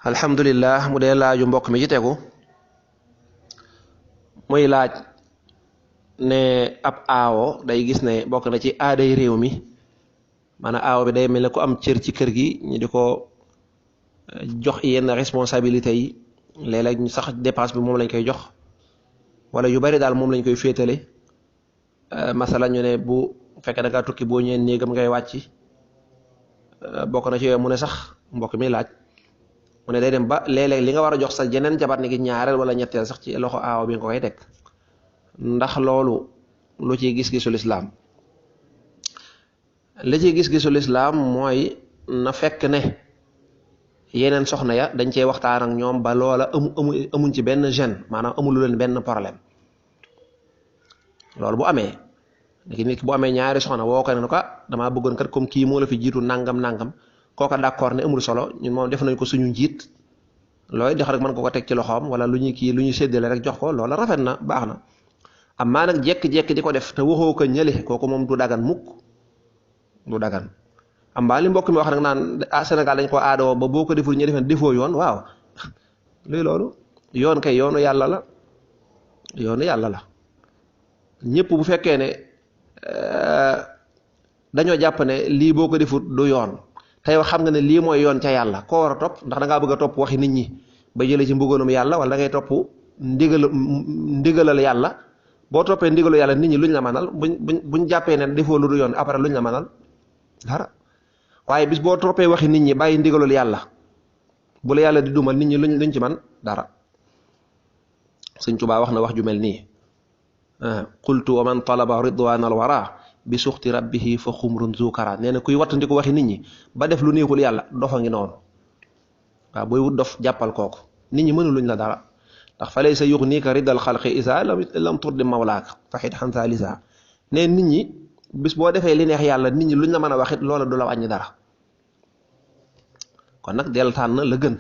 alhamdulillah mu dee laaju mbokk mi ci tegu muy laaj ne ab aawo day gis ne bokk na ci aaday réew mi maanaam aawo bi day mel ne ku am cër ci kër gi ñu di ko jox yenn responsabilité yi léeg-léeg ñu sax dépense bi moom lañ koy jox wala yu bari daal moom lañ koy féetale masala ñu ne bu fekkee da ngaa tukki boo ñëwee néegam ngay wàcc bokk na ci yooyu mu ne sax mbokk mi laaj mu ne day dem ba léeg-léeg li nga war a jox sa jeneen jabar ni ki ñaareel wala ñetteel sax ci loxo aawo bi nga koy teg ndax loolu lu ciy gis-gisu lislaam li ciy gis-gisu lislaam mooy na fekk ne yeneen soxna ya dañ cee waxtaan ak ñoom ba loola amuñ ci benn gêne maanaam amulu leen benn problème loolu bu amee léegi nit ki bu amee ñaari soxna woo ko ne ko damaa bëggoon kat comme kii moo la fi jiitu nangam kooka d'accord ne amul solo ñun moom def nañ ko suñu njiit looy dox rek mën ko teg ci loxoom wala lu ñuy séddale rek jox ko loola rafet na baax na amaa nag jekki-jekki di ko def te waxoo ko ñële kooku moom du dagan mukk du dagan ambaa li mbokk mi wax nag naan Sénégal dañ ko aadoo ba boo ko deful ñu defen defoo yoon waaw luy loolu yoon kay yoonu yàlla la ñëpp bu fekkee ne dañoo jàpp ne lii boo ko defut du yoon tey xam nga ne lii mooy yoon ca yàlla koo war a topp ndax da ngaa bëgg a topp waxi nit ñi ba jëlee ci mbugalum yàlla wala da ngay topp ndigalal yàlla boo toppee ndigalu yàlla nit ñi luñ la manal buñ jàppee ne defoo lu du yoon après luñ la manal dara waaye bis boo toppee waxi nit ñi bàyyi ndigalul yàlla bu la yàlla di dumal nit ñi luñ ci man dara. Sëñ Tuubaa wax na wax ju mel nii qultu wa man talaba ridwanal wara bi suxti rabbihi fa xumrun zukara nee na kuy wattandi ko waxi nit ñi ba def lu neexul yàlla dofa ngi noonu waaw booy wut dof jàppal kooku nit ñi mënuluñ la dara ndax fa lay sa yuxniika ridal xalqi isa lam turdi mawlaaka faxit xansa lisa ne nit ñi bis boo defee li neex yàlla nit ñi luñ la mën a waxit loola du la wàññi dara kon nag del tànn la gën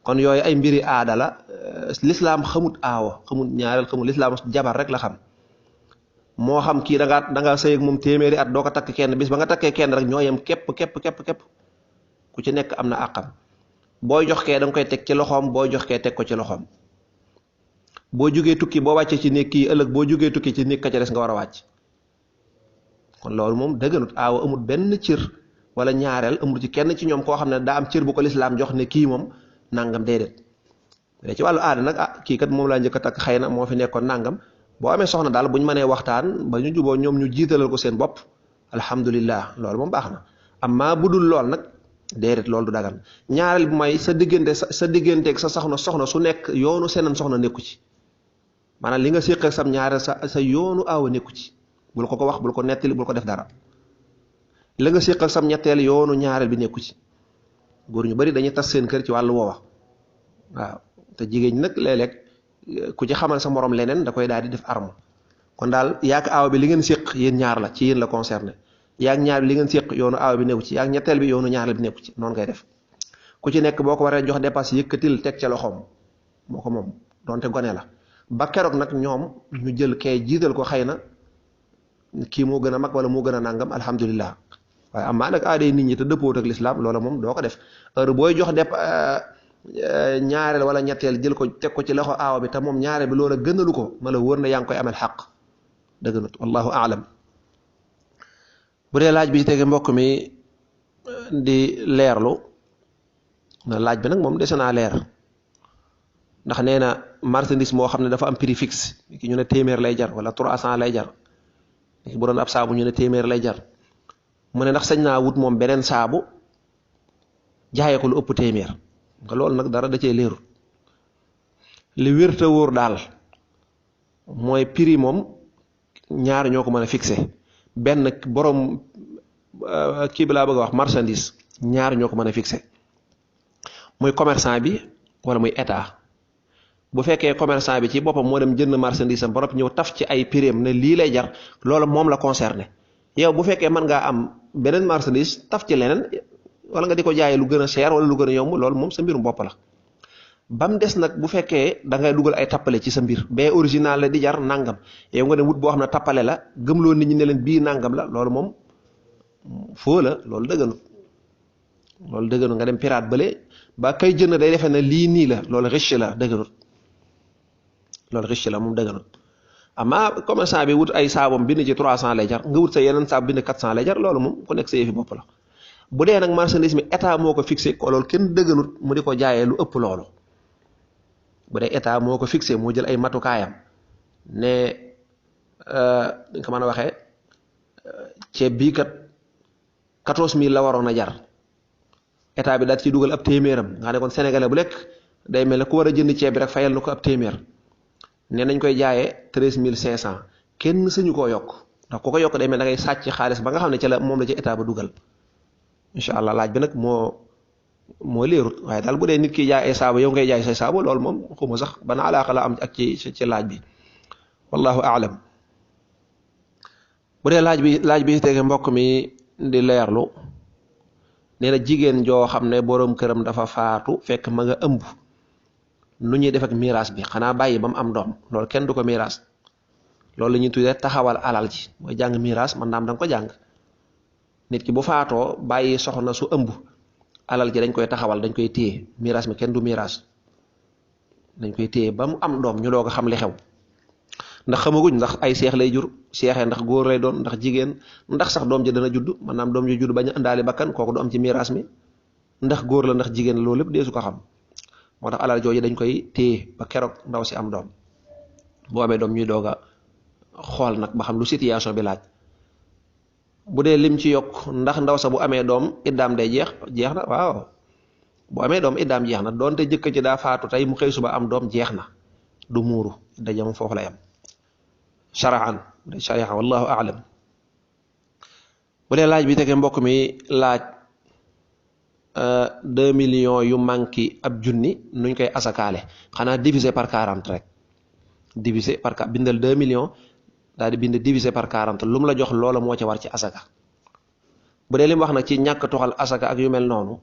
kon yooyu ay mbiri aada la lislaam xamut aawo xamut ñaareel xamut lislaam jabar rek la xam moo xam kii da ngaa sëy ak moom téeméeri at doo ko takk kenn bis ba nga takkee kenn rek ñoo yem képp ku ci nekk am na àqam booy jox kee da nga koy teg ci loxoom booy jox kee teg ko ci loxoom boo jógee tukki boo wàccee ci néeg kii ëllëg boo jógee tukki ci néeg ka ca des nga war a wàcc kon loolu moom dëgganut aawa amul benn cër wala ñaareel amul ci kenn ci ñoom koo xam ne daa am cër bu ko lislaam jox ne kii moom nangam déedéet ci wàllu aada nag kii kat moom laa njëkk a takk xëy na moo fi nekkoon nangam boo amee soxna daal buñ mënee waxtaan ba ñu juboo ñoom ñu jiitalal ko seen bopp alhamdulillah loolu moom baax na amma bu dul lool nag déedéet loolu du dagan ñaareel bu may sa digganteeg sa soxna su nekk yoonu seenam soxna nekku ci maanaam li nga séq ak sam ñaareel sa yoonu aawa nekku ci bul ko wax bul ko nettali bul ko def dara la nga séq ak sam ñetteel yoonu ñaareel bi nekku ci góor ñu bari dañuy tas seen kër ci wàllu woowa waaw te jigéen ñi nag léeg-léeg ku ci xamal sa morom leneen da koy daal di def arme kon daal yaak aawa bi li ngeen séq yéen ñaar la ci yéen la concerné yaak ñaar bi li ngeen séq yoonu aawa bi nekku ci yaak ñetteel bi yoonu ñaareel bi nekku ci noonu ngay def ku ci nekk boo ko waree jox dépasse yëkkatil teg ca loxoom moo ko moom donte gone la ba keroog nag ñoom ñu jël kee jiital ko xëy na kii moo gën a mag wala moo gën a nàngam alhamdulillah waaye amaa nag aaday nit ñi te dëppoot ak lislaam loola moom doo ko def heure booy jox ñaareel wala ñetteel jël ko teg ko ci loxo aawa bi te moom ñaareel bi loola gënalu ko ma la wër na yaa ngi koy amel xaq dëgganut wallahu aalam bu dee laaj bi ci tege mbokk mi di leerlu na laaj bi nag moom dese naa leer ndax nee na marchandise moo xam ne dafa am prix fixe ki ñu ne téeméer lay jar wala 300 lay jar bu doon ab saabu ñu ne téeméer lay jar mu ne ndax sañ naa wut moom beneen saabu jaayee ko lu ëpp téeméer nga loolu nag dara da cee leerul li wér te wóor daal mooy prix moom ñaar ñoo ko mën a fixé benn borom kii bi laa bëgg a wax marchandise ñaar ñoo ko mën a fixé muy commerçant bi wala muy état bu fekkee commerçant bi ci boppam moo dem jënd marchandise am ba noppi ñëw taf ci ay prix am ne lii lay jar loolu moom la concerné yow bu fekkee mën ngaa am beneen marchandise taf ci leneen wala nga di ko jaayee lu gën a cher wala lu gën a yomb loolu moom sa mbirum bopp la ba mu des nag bu fekkee da ngay dugal ay tappale ci sa mbir bee original la di jar nangam yow nga dem wut boo xam ne tappale la gëmloo nit ñi ne leen bii nangam la loolu moom foo la loolu dëgganut loolu dëgganut. Nga dem pirate bële ba kay jënd day defee ne lii nii la, loolu riche la, dëgganut. loolu riche la moom dëgganut. amma commerçant bi wut ay saabam bind ci 300 lay jar, nga wut sa yeneen saab bind 400 lay jar, loolu moom ku nekk sa yëfi bopp la. bu dee nag marchandise mi état moo ko fixé ko loolu kenn dëgganut mu di ko jaayee lu ëpp loolu. bu dee état moo ko fixé moo jël ay matukaayam ne dañ ko mën a waxee ceeb bii kat 14000 la waroon a jar, état bi daal ci dugal ab téeméeram, nga ne kon sénégalais bu lekk day mel ne ku war a jënd ceeb bi rek fayal na ko ab téeméer, ne nañ koy jaayee 13500, kenn sañu koo yokk, ndax ku ko yokk day mel da ngay sàcc xaalis ba nga xam ne ca la moom la ci état ba dugal. incha allah laaj bi nag moo leerut, waaye daal bu dee nit ki jaay ay saabu yow ngay jaay say saabu, loolu moom xuma sax bana alaaqa la am ak ci laaj bi, wallahu aalam. bu dee laaj bi tege mbokk mi di leerlu, nee na jigéen joo xam ne boroom këram dafa faatu fekk ma nga ëmb, nu ñuy def ak miraas bi? xanaa bàyyi ba mu am doom? loolu kenn du ko miraas, loolu la ñuy tuddee taxawal alal ji. mooy jàng miraas man naam da nga ko jàng. nit ki bu faatoo bàyyi soxna su ëmb, alal ji dañ koy taxawal, dañ koy téye. miraas mi kenn du miraas, dañ koy téye ba mu am doom ñu doog a xam li xew. ndax xamaguñ ndax ay seex lay jur, seexee ndax góor lay doon ndax jigéen, ndax sax doom ji dana judd, maanaam doom ji judd bañ a indaale bakkan, kooku du am ci miraas mi. ndax góor la ndax jigéen la, loolu lépp dee su ko xam. moo tax alal jooju dañ koy téye ba keroog ndaw si am doom. boo amee doom ñuy doog a xool nag ba xam lu situation bi laaj. bu dee lim ci yokk, ndax ndaw sa bu amee doom iddaam day jeex na. waaw bu amee doom iddaam jeex na, doonte jëkk ci daa faatu tey mu xëy suba am doom jeex na, du muuru, idda jam foofu lay am shar'an, sharia wallahu a'lam. bu dee laaj bi tege mbokk mi laaj 2 millions yu manki ab junni nuñ koy asakaale? xanaa diviser par 40 rek, diviser par 40, bindal 2 millions daal di bind diviser par 40, lu mu la jox loola moo ca war ci asaka. bu dee li mu wax nag ci ñàkk toxal asaka ak yu mel noonu,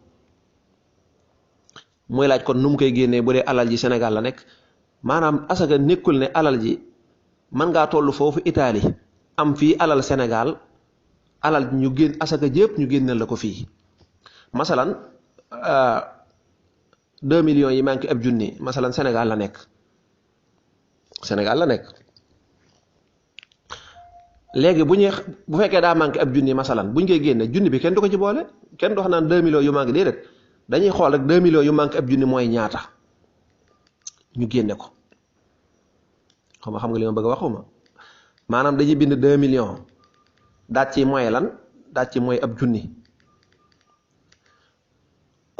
muy laaj kon nu mu koy génnee bu dee alal ji Sénégal la nekk. maanaam asaka nekkul ne alal ji mën ngaa toll foofu Italie am fii alal Sénégal, alal ñu génn asaka jépp ñu génneel la ko fii. masalan 2 millions yi manqué ab junni, masalan Sénégal la nekk, léegi bu fekkee daa manqué ab junni masalan, buñ koy génne junni bi kenn du ko ci boole, kenn du wax naan 2 millions yu manqué, déedéet, dañuy xool rek 2 millions yu manqué ab junni mooy ñaata ñu génne ko. xam nga li ma bëgg a waxuma, maanaam dañuy bind 2 millions daat ci mooy lan, daat ci mooy ab junni,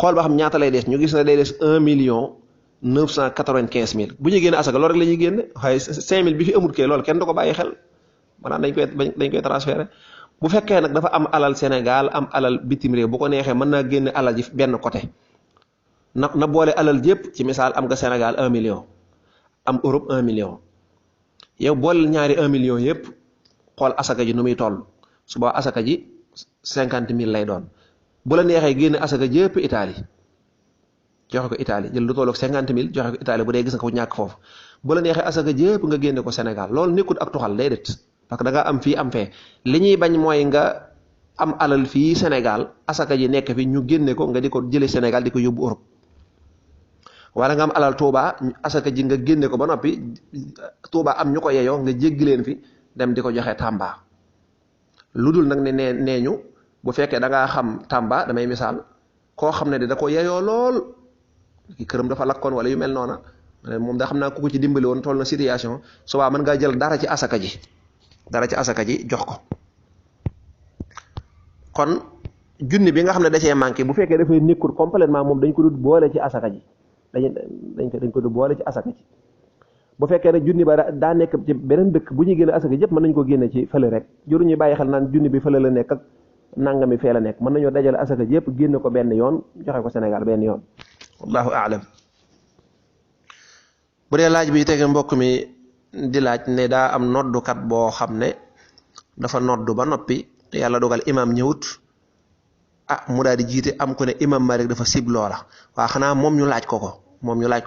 xool ba xam ñaata lay des, ñu gis ne day des 1,995,000 bu ñu génne asaka loolu rek la ñuy génne, waaye 5,000 bi fi amul kay loolu kenn du ko bàyyi xel, maanaam dañ koy transféré. bu fekkee nag dafa am alal Sénégal am alal bitim réew, bu ko neexee mën naa génne alal ji benn côté, na boole alal jépp. ci misaal am nga Sénégal 1 million, am Europe 1 million, yow boole ñaari 1 million yépp, xool asaka ji nu muy toll, suba asaka ji 50,000 lay doon. bu la neexee génne asaka jépp Italie, joxe ko Italie, jël lu tolloog 50,000 joxe ko Italie bu dee gis nga ko ñàkk foofu. bu la neexee asaka jépp nga génne ko Sénégal, loolu nekkul ak tuxal, déedéet, parce que da nga am fii am fee. li ñuy bañ mooy nga am alal fii Sénégal, asaka ji nekk fi ñu génne ko nga di ko jële Sénégal di ko yóbbu Europe. wala nga am alal Touba, asaka ji nga génne ko ba noppi Touba am ñu ko yeyoo nga jéggi leen fi dem di ko joxe Tamba. lu dul nag ne nee ñu bu fekkee da ngaa xam Tamba, damay misaal koo xam ne da ko yeyoo lool, ki këram dafa lakkoon wala yu mel noona, moom da xam naa ku ko ci dimbali woon toll na situation, suba mën ngaa jël dara ci asaka ji jox ko. kon junni bi nga xam ne da cee manqué, bu fekkee dafay nekkul complètement, moom dañ ko dut boole ci asaka ji, dañ ko dut boole ci asaka ji. bu fekkee ne junni ba daa nekk ci beneen dëkk, bu ñuy génne asaka jëpp mën nañu ko génne ci fële rek, juru ñuy bàyyi xel naan junni bi fële la nekk ak nangami fee la nekk. mën nañoo dajale asaka jëpp génne ko benn yoon joxe ko Sénégal benn yoon, wallahu aalam. bu dee laaj bi tege mbokk mi di laaj ne daa am noddukat boo xam ne dafa noddu ba noppi, yàlla dogal imam ñëwut, mu daal di jiite, am ko ne imam Malik dafa sib loola. waa xanaa moom ñu laaj ko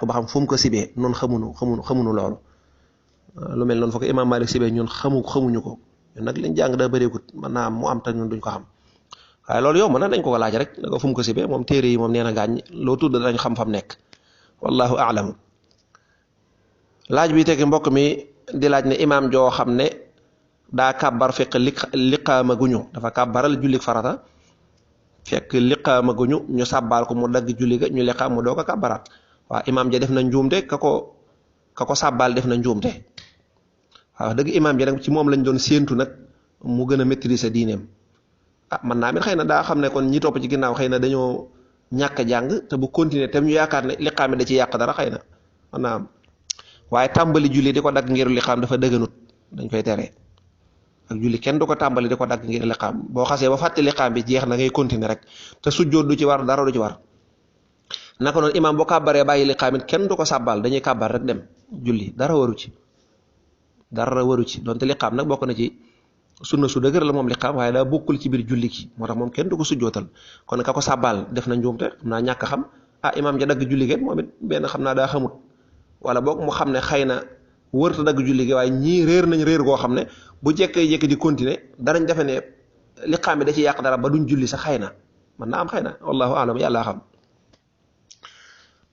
ba xam fu mu ko sibee, noonu xamuñu loolu. lu mel noonu fa ko imam Malik sibee ñun xamuñu ko, ñun nag liñ jàng daa bëreekut, mën naa mu am te ñun duñ ko xam. waaye loolu yomb na dañ ko laaj rek da ko fu mu ko sibee moom téere yi moom nee na gaañ loo tudd dañ xam fam nekk wallahu a'lam. laaj bi tegi mbokk mi di laaj ne imaam joo xam ne daa kàbbar fekk liqaama guñu dafa kàbbaral jullik farata fekk liqaama guñu ñu sàbbaal ko mu dagg julli ga ñu liqaam mu doo ko kàbbaraat waaw imaam ja def na njuumte ka ko sàbbaal def na njuumte waaw dëgg imaam ja nag ci moom lañ doon séentu nag mu gën a maîtriser diineem man naa mit xëy na daa xam ne kon ñi topp ci ginnaaw xëy na dañoo ñàkk a jàng te bu continuer tam ñu yaakaar ne liqaam da ci yàq dara xëy na man naa am waaye tàmbali julli di ko dagg ngir liqaam dafa dëgganut dañ koy tere ak julli kenn du ko tàmbali di ko dagg ngir liqaam boo xasee ba fàtte liqaam bi jeex na ngay continuer rek te sujjóot du ci war dara du ci war naka noonu imaam boo kàbbaree bàyyi liqaam it kenn du ko sàbbal dañuy kàbbar rek dem julli dara waru ci donte liqaam nag bokk na ci sunna su dëgër la moom liqaam waaye daa bokkul ci biir julli gi moo tax moom kenn du ko sujjootal kon ka ko sàbbal def na njuumte xam naa ñàkk xam imaam ja dagg julli gi moom it benn xam naa daa xamut wala boog mu xam ne xëy na wërta dagg julli gi waaye ñii réer nañ réer goo xam ne bu jekkee di continuer danañ defe ne liqaam bi da ci yàq dara ba duñ julli sax xëy na man naa am xëy na wallahu a'lam yàlla xam.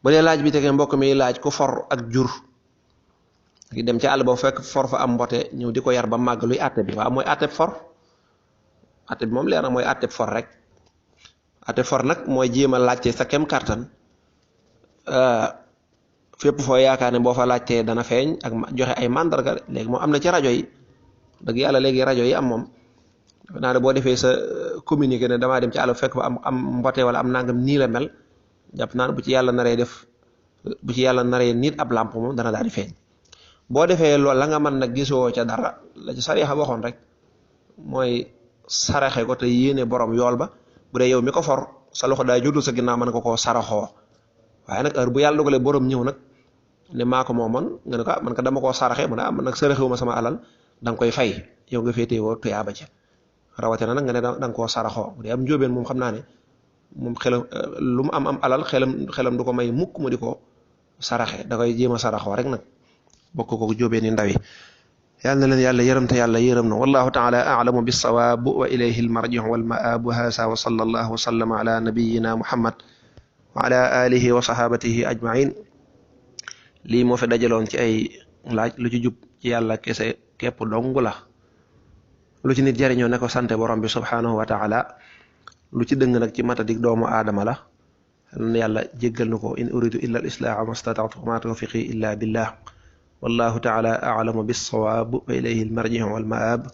bu dee laaj bi tegee mbokk mi laaj ku for ak jur ngi dem ci àll ba fekk for fa am mbote ñëw di ko yar ba màgg luy àtte bi waaw mooy àtte for àtte bi moom leer na mooy àtte for rek àtte for nag mooy jéem a laajte sa kem kàttan fépp foo yaakaar ne boo fa laajtee dana feeñ ak joxe ay mandarga léegi moom am na ci rajo yi dëgg yàlla léegi rajo yi am moom dafa naa ne boo defee sa communiqué ne damaa dem ci àll fekk fa am mbote wala am nangam nii la mel jàpp naa ne bu ci yàlla naree nit ab làmp moom dana daal di feeñ boo defee loolu la nga mën nag gisoo ca dara la ci sariya waxoon rek mooy saraxe ko te yéene borom yool ba bu dee yow mi ko for sa loxo daa jotul sa ginnaaw mën nga koo saraxoo waaye nag heure bu yàlla dogalee borom ñëw nag ne maa ko moomoon nga ne ko man ka dama koo saraxe mu ne man nag saraxewuma sama alal da nga koy fay yow nga féetewoo tuyaaba ca rawatina nag nga ne da nga koo saraxoo bu dee am njóobeen moom xam naa ne moom xelam lu mu am alal xelam du ko may mukk mu di ko saraxe da koy jéem a saraxoo rek nag bokk ko jóobeen yi ndaw yi yàlla na leen yàlla yërëm te yàlla yërëm na wallahu taala a'lamu bis-sawaab wa ilayhi al-marji'u wal ma'aab haasa wa sallallahu wa sallama ala nabiyyina muhammad wa ala alihi wa sahabatihi ajma'in lii moo fi dajaloon ci ay laaj lu ci jub ci yàlla kese képp dong la lu ci nit jariñoo ne ko sante borom bi subhanahu wa taala lu ci dëng nag ci matadik doomu aadama la yàlla jéggal na ko in uridu illa al-islaaha ma stata'tu wa ma tawfiqi illa billah wallahu taala a'lamu bis-sawaab wa ilayhi al-marji'u wal ma'aab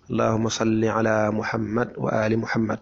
allahumma salli ala muhammad wa ali muhammad